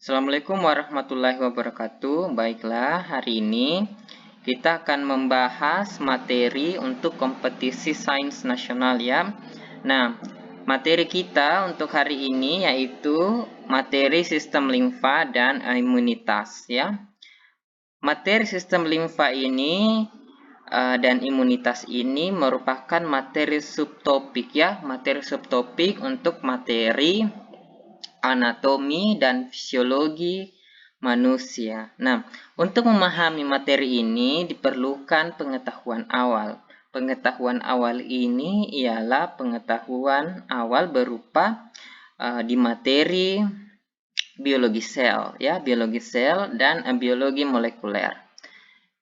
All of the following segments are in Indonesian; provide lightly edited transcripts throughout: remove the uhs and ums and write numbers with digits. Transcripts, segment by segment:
Assalamualaikum warahmatullahi wabarakatuh. Baiklah, hari ini kita akan membahas materi untuk kompetisi sains nasional ya. Nah, materi kita untuk hari ini yaitu materi sistem limfa dan imunitas ya. Materi sistem limfa ini dan imunitas ini merupakan materi subtopik ya, materi subtopik untuk materi anatomi dan fisiologi manusia. Nah, untuk memahami materi ini diperlukan pengetahuan awal. Pengetahuan awal ini ialah pengetahuan awal berupa di materi biologi sel, ya, biologi sel dan biologi molekuler.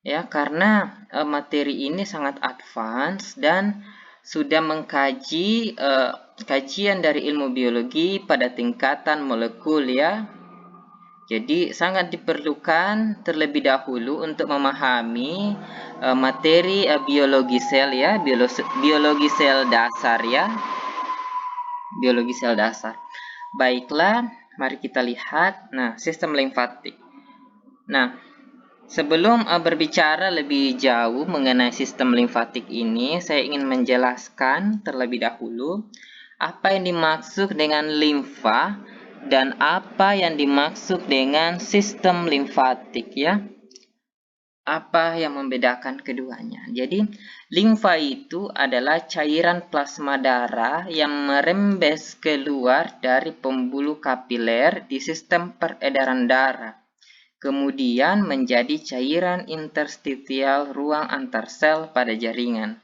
Ya, karena materi ini sangat advance dan sudah mengkaji kajian dari ilmu biologi pada tingkatan molekul ya. Jadi sangat diperlukan terlebih dahulu untuk memahami materi biologi sel ya, biologi sel dasar ya. Biologi sel dasar. Baiklah, mari kita lihat. Nah, sistem limfatik. Nah, sebelum berbicara lebih jauh mengenai sistem limfatik ini, saya ingin menjelaskan terlebih dahulu apa yang dimaksud dengan limfa dan apa yang dimaksud dengan sistem limfatik ya. Apa yang membedakan keduanya? Jadi, limfa itu adalah cairan plasma darah yang merembes keluar dari pembuluh kapiler di sistem peredaran darah. Kemudian menjadi cairan interstitial ruang antar sel pada jaringan.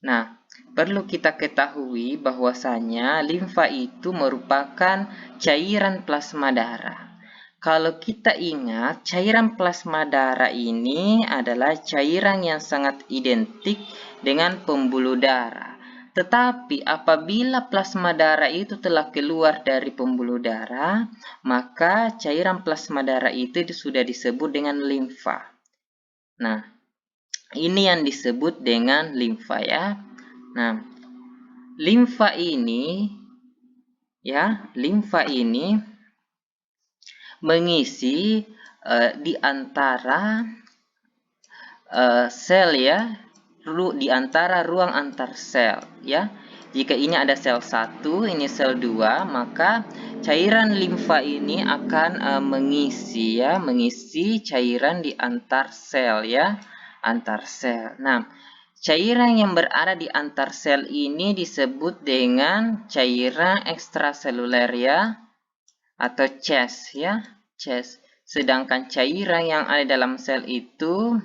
Nah, perlu kita ketahui bahwasanya limfa itu merupakan cairan plasma darah. Kalau kita ingat, cairan plasma darah ini adalah cairan yang sangat identik dengan pembuluh darah. Tetapi apabila plasma darah itu telah keluar dari pembuluh darah, maka cairan plasma darah itu sudah disebut dengan limfa. Nah, ini yang disebut dengan limfa ya. Nah, limfa ini mengisi di antara sel ya, di antara ruang antar sel ya. Jika ini ada sel 1, ini sel 2, maka cairan limfa ini akan mengisi cairan di antar sel ya, antar sel. Nah, cairan yang berada di antar sel ini disebut dengan cairan ekstraseluler ya, atau CES ya, CES. Sedangkan cairan yang ada dalam sel itu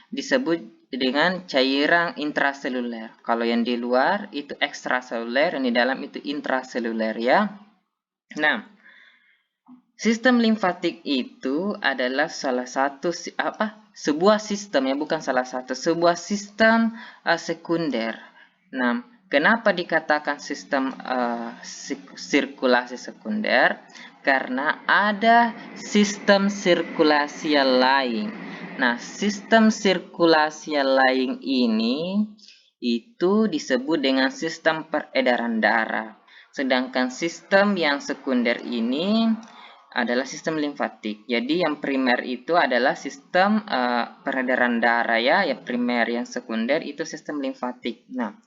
disebut dengan cairan intraseluler. Kalau yang di luar itu ekstraseluler, yang di dalam itu intraseluler ya. Nah, sistem limfatik itu adalah salah satu sebuah sistem ya, bukan salah satu, sebuah sistem sekunder. Nah, kenapa dikatakan sistem sirkulasi sekunder? Karena ada sistem sirkulasi yang lain. Nah, sistem sirkulasi yang lain ini itu disebut dengan sistem peredaran darah. Sedangkan sistem yang sekunder ini adalah sistem limfatik. Jadi yang primer itu adalah sistem peredaran darah ya, yang primer, yang sekunder itu sistem limfatik. Nah,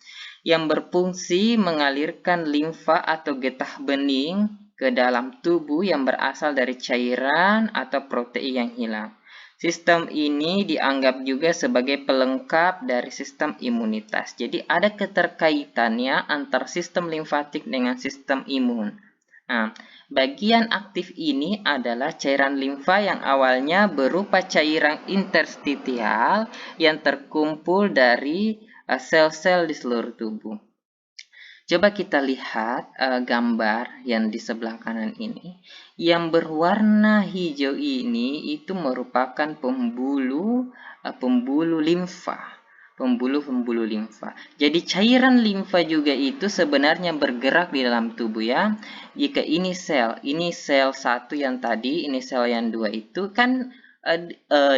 yang berfungsi mengalirkan limfa atau getah bening ke dalam tubuh yang berasal dari cairan atau protein yang hilang. Sistem ini dianggap juga sebagai pelengkap dari sistem imunitas. Jadi ada keterkaitannya antara sistem limfatik dengan sistem imun. Nah, bagian aktif ini adalah cairan limfa yang awalnya berupa cairan interstitial yang terkumpul dari sel-sel di seluruh tubuh. Coba kita lihat gambar yang di sebelah kanan ini. Yang berwarna hijau ini itu merupakan pembuluh limfa. Pembuluh limfa. Jadi cairan limfa juga itu sebenarnya bergerak di dalam tubuh ya. Jika ini sel 1 yang tadi, ini sel yang 2 itu kan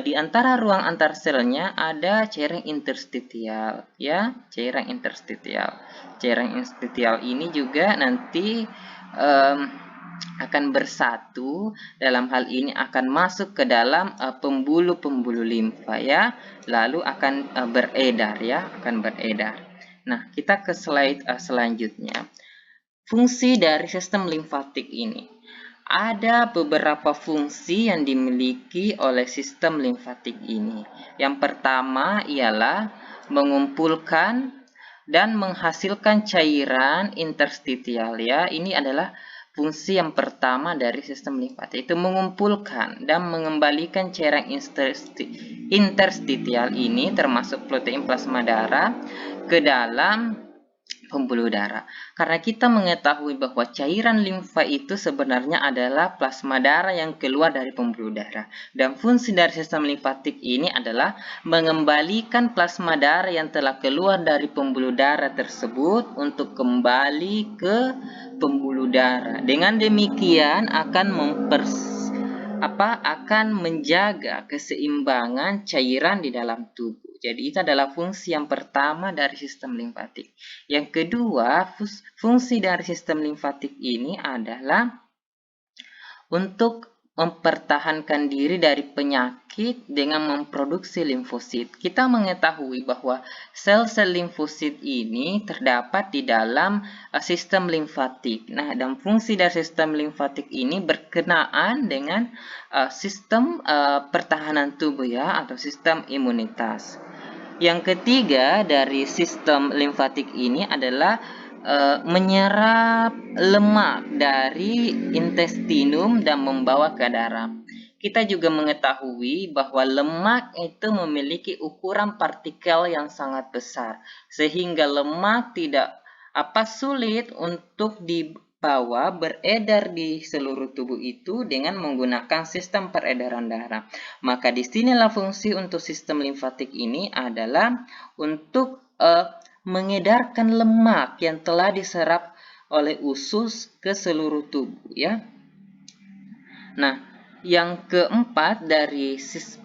di antara ruang antar selnya ada cairan interstitial ya, cairan interstitial. Cairan interstitial ini juga nanti akan bersatu, dalam hal ini akan masuk ke dalam pembuluh-pembuluh limfa ya, lalu akan beredar ya, akan beredar. Nah, kita ke slide selanjutnya. Fungsi dari sistem limfatik ini. Ada beberapa fungsi yang dimiliki oleh sistem limfatik ini. Yang pertama ialah mengumpulkan dan menghasilkan cairan interstitial ya. Ini adalah fungsi yang pertama dari sistem limfatik, itu mengumpulkan dan mengembalikan cairan interstitial ini termasuk protein plasma darah ke dalam pembuluh darah. Karena kita mengetahui bahwa cairan limfa itu sebenarnya adalah plasma darah yang keluar dari pembuluh darah. Dan fungsi dari sistem limfatik ini adalah mengembalikan plasma darah yang telah keluar dari pembuluh darah tersebut untuk kembali ke pembuluh darah. Dengan demikian akan menjaga keseimbangan cairan di dalam tubuh. Jadi itu adalah fungsi yang pertama dari sistem limfatik. Yang kedua, fungsi dari sistem limfatik ini adalah untuk mempertahankan diri dari penyakit dengan memproduksi limfosit. Kita mengetahui bahwa sel-sel limfosit ini terdapat di dalam sistem limfatik. Nah, dan fungsi dari sistem limfatik ini berkenaan dengan sistem pertahanan tubuh ya, atau sistem imunitas. Yang ketiga dari sistem limfatik ini adalah menyerap lemak dari intestinum dan membawa ke darah. Kita juga mengetahui bahwa lemak itu memiliki ukuran partikel yang sangat besar, sehingga lemak tidak sulit untuk dibawa beredar di seluruh tubuh itu dengan menggunakan sistem peredaran darah. Maka disinilah fungsi untuk sistem limfatik ini adalah untuk mengedarkan lemak yang telah diserap oleh usus ke seluruh tubuh ya. Nah, yang keempat dari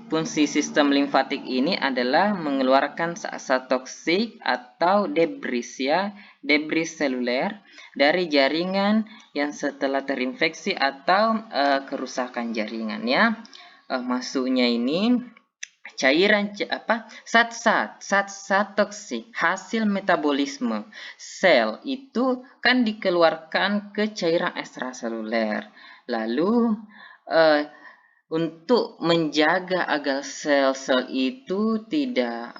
fungsi sistem limfatik ini adalah mengeluarkan zat-zat toksik atau debris ya, debris seluler dari jaringan yang setelah terinfeksi atau kerusakan jaringan ya. Maksudnya ini cairan zat-zat toksik hasil metabolisme sel itu kan dikeluarkan ke cairan ekstraseluler. Lalu untuk menjaga agar sel-sel itu tidak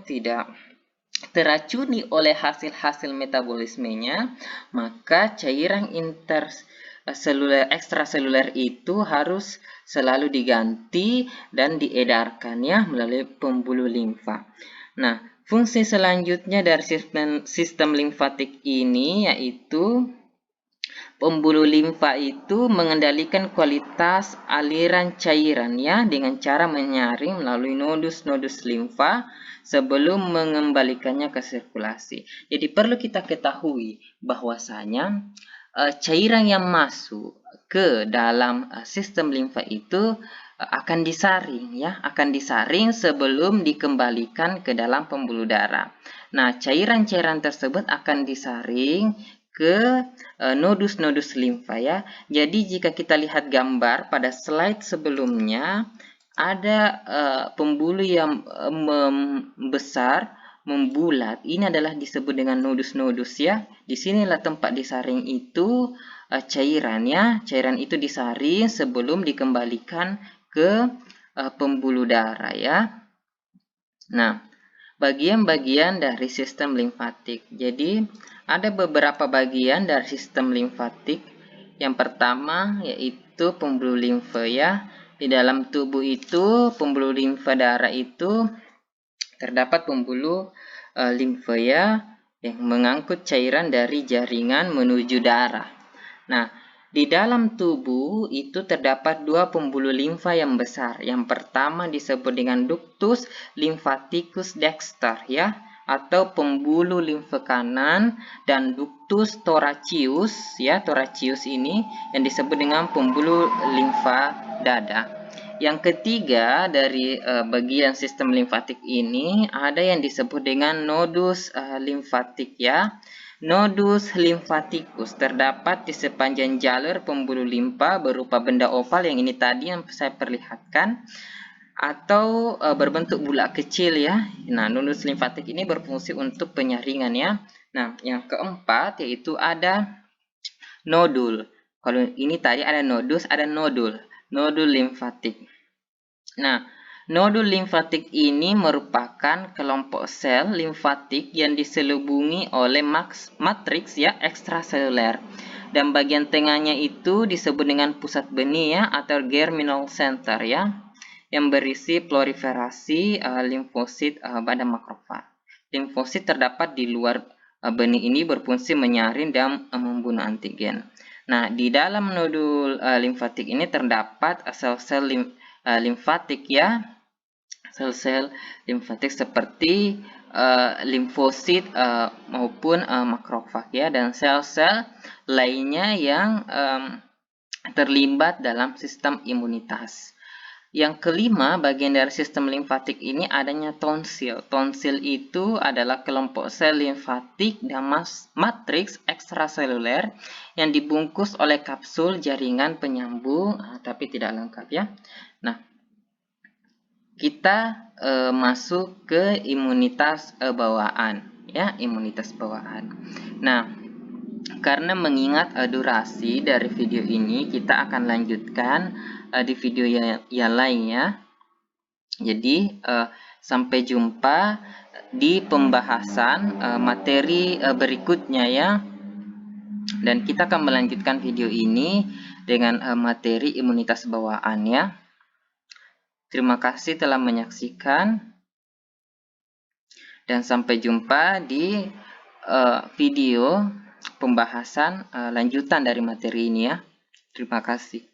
tidak teracuni oleh hasil-hasil metabolismenya, maka cairan ekstraseluler itu harus selalu diganti dan diedarkan ya melalui pembuluh limfa. Nah, fungsi selanjutnya dari sistem limfatik ini yaitu pembuluh limfa itu mengendalikan kualitas aliran cairan ya dengan cara menyaring melalui nodus-nodus limfa sebelum mengembalikannya ke sirkulasi. Jadi perlu kita ketahui bahwasanya cairan yang masuk ke dalam sistem limfa itu akan disaring ya, akan disaring sebelum dikembalikan ke dalam pembuluh darah. Nah, cairan-cairan tersebut akan disaring ke nodus-nodus limfa ya. Jadi jika kita lihat gambar pada slide sebelumnya, ada pembuluh yang membesar, membulat. Ini adalah disebut dengan nodus-nodus ya. Disinilah tempat disaring itu cairannya. Cairan itu disaring sebelum dikembalikan ke pembuluh darah ya. Nah, bagian-bagian dari sistem limfatik. Jadi, ada beberapa bagian dari sistem limfatik. Yang pertama yaitu pembuluh limfa ya. Di dalam tubuh itu, pembuluh limfa darah itu terdapat pembuluh limfa ya yang mengangkut cairan dari jaringan menuju darah. Nah, di dalam tubuh itu terdapat dua pembuluh limfa yang besar. Yang pertama disebut dengan ductus lymphaticus dexter ya, atau pembuluh limfa kanan, dan ductus thoracius ya, thoracius ini yang disebut dengan pembuluh limfa dada. Yang ketiga dari bagian sistem limfatik ini ada yang disebut dengan nodus limfatik ya. Nodus limfatikus terdapat di sepanjang jalur pembuluh limpa berupa benda oval yang ini tadi yang saya perlihatkan, atau berbentuk bulat kecil ya. Nah, nodus limfatik ini berfungsi untuk penyaringan ya. Nah, yang keempat yaitu ada nodul. Kalau ini tadi ada nodus, ada nodul. Nodul limfatik. Nah, nodul limfatik ini merupakan kelompok sel limfatik yang diselubungi oleh matriks ya ekstraseluler. Dan bagian tengahnya itu disebut dengan pusat benih ya atau germinal center ya, yang berisi proliferasi limfosit pada makrofag. Limfosit terdapat di luar benih ini berfungsi menyaring dan membunuh antigen. Nah, di dalam nodul limfatik ini terdapat sel-sel limfatik ya, sel-sel limfatik seperti limfosit maupun makrofag ya, dan sel-sel lainnya yang terlibat dalam sistem imunitas. Yang kelima, bagian dari sistem limfatik ini adanya tonsil. Tonsil itu adalah kelompok sel limfatik dan matriks ekstraseluler yang dibungkus oleh kapsul jaringan penyambung, tapi tidak lengkap ya. Nah, kita masuk ke imunitas bawaan ya, imunitas bawaan. Nah, karena mengingat durasi dari video ini, kita akan lanjutkan di video yang lainnya. Jadi sampai jumpa di pembahasan materi berikutnya ya. Dan kita akan melanjutkan video ini dengan materi imunitas bawaan ya. Terima kasih telah menyaksikan dan sampai jumpa di video pembahasan lanjutan dari materi ini ya. Terima kasih.